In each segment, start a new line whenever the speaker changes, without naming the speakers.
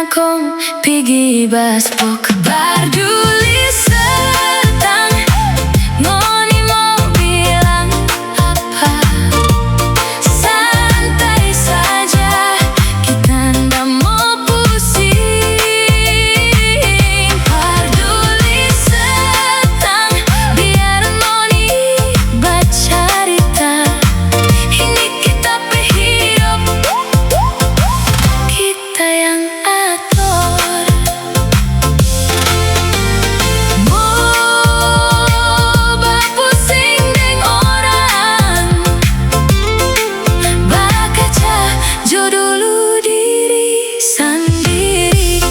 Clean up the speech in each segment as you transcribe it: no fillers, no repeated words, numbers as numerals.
akong pigibas pok barduli setang ngoni mo bilang apa. Santai saja, kita ndak mau pusing. Barduli setang biar ngoni bercerita. Ini kita berhidup, kita yang atur. Mau berpusing dengan orang, berkaca jo dulu diri sendiri.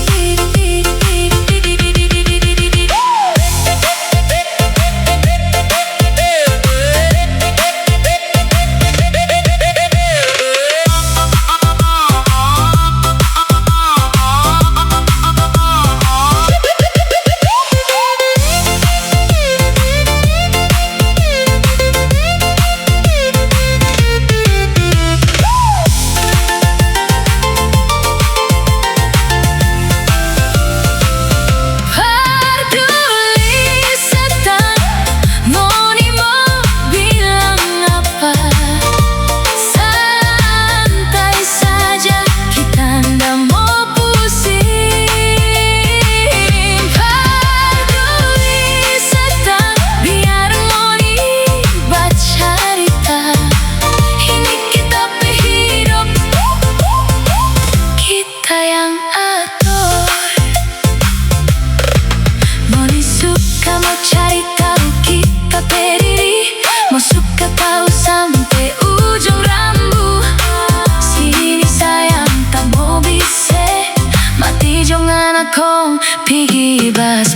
Sampai ujung rambut sini sayang tak mau bisa mati jangan akong pigibas.